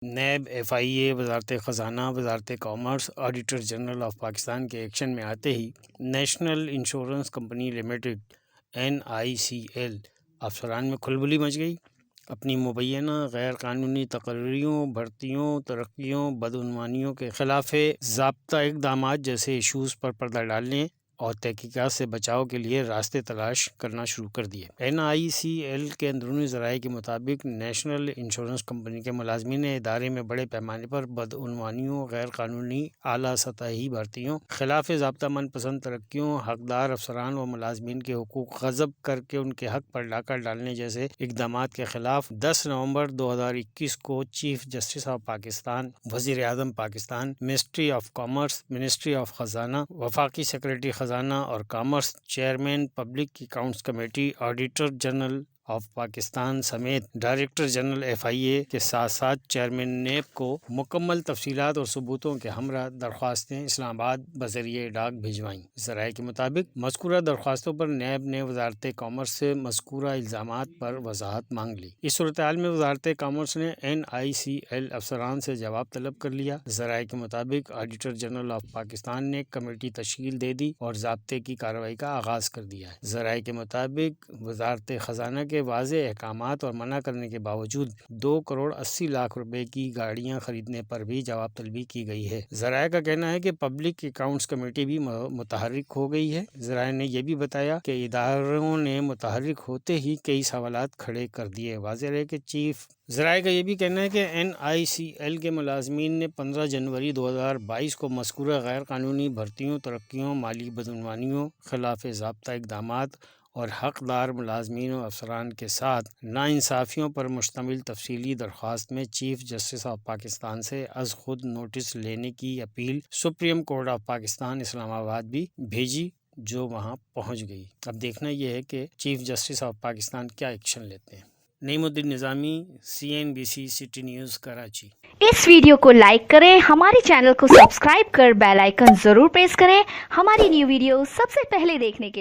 NAB, FIA، وزارت خزانہ، وزارت commerce, auditor general of Pakistan کے ایکشن میں آتے ہی national insurance company limited NICL افسران میں کھلبلی مچ گئی۔ اپنی مبینہ غیر قانونی تقرریوں، بھرتیوں، ترقیوں، بدعنوانیوں کے خلاف ضابطہ اقدامات جیسے ایشوز پر پردہ ڈالنے اور تحقیقات سے بچاؤ کے لیے راستے تلاش کرنا شروع کر دیے۔ NICL کے اندرونی ذرائع کے مطابق نیشنل انشورنس کمپنی کے ملازمین نے ادارے میں بڑے پیمانے پر بدعنوانیوں، غیر قانونی اعلیٰ سطحی بھرتیوں، خلاف ضابطہ من پسند ترقیوں، حقدار افسران و ملازمین کے حقوق غصب کر کے ان کے حق پر ڈاکہ ڈالنے جیسے اقدامات کے خلاف 10 نومبر 2021 کو چیف جسٹس آف پاکستان، وزیر اعظم Pakistan, ministry of commerce, ministry of خزانہ، وفاقی سیکرٹری خزانہ اور commerce, chairman public accounts committee, auditor general of Pakistan سمیت ڈائریکٹر جنرل FIA کے ساتھ ساتھ چیئرمین نیب کو مکمل تفصیلات اور ثبوتوں کے ہمراہ درخواستیں اسلام آباد بذریعہ ڈاک بھجوائیں۔ ذرائع کے مطابق مذکورہ درخواستوں پر نیب نے وزارت کامرس سے مذکورہ الزامات پر وضاحت مانگ لی۔ اس صورتحال میں وزارت کامرس نے NICL افسران سے جواب طلب کر لیا۔ ذرائع کے مطابق آڈیٹر جنرل آف پاکستان نے کمیٹی تشکیل دے دی اور ضابطے کی کارروائی کا آغاز کر دیا ہے۔ ذرائع کے مطابق وزارت خزانہ کے واضح احکامات اور منع کرنے کے باوجود 2 کروڑ 80 لاکھ روپے کی گاڑیاں خریدنے پر بھی جواب طلبی کی گئی ہے۔ ذرائع کا کہنا ہے کہ پبلک اکاؤنٹس کمیٹی بھی متحرک ہو گئی ہے۔ ذرائع نے یہ بھی بتایا کہ اداروں نے متحرک ہوتے ہی کئی سوالات کھڑے کر دیے۔ واضح ہے کہ ذرائع کا یہ بھی کہنا ہے کہ NICL کے ملازمین نے 15 جنوری 2022 کو مذکورہ غیر قانونی بھرتیوں، ترقیوں، مالی بدعنوانیوں، خلاف ضابطہ اقدامات اور حقدار ملازمین و افسران کے ساتھ ناانصافیوں پر مشتمل تفصیلی درخواست میں چیف جسٹس آف پاکستان سے از خود نوٹس لینے کی appeal supreme court of Pakistan Islamabad بھی بھیجی، جو وہاں پہنچ گئی۔ اب دیکھنا یہ ہے کہ چیف جسٹس آف پاکستان کیا ایکشن لیتے ہیں۔ نعیم الدین نظامی، CNBC سٹی نیوز، کراچی۔ اس ویڈیو کو لائک کریں، ہمارے چینل کو سبسکرائب کر بیل آئیکن ضرور پریس کریں ہماری نیو ویڈیو سب سے پہلے دیکھنے کے لیے۔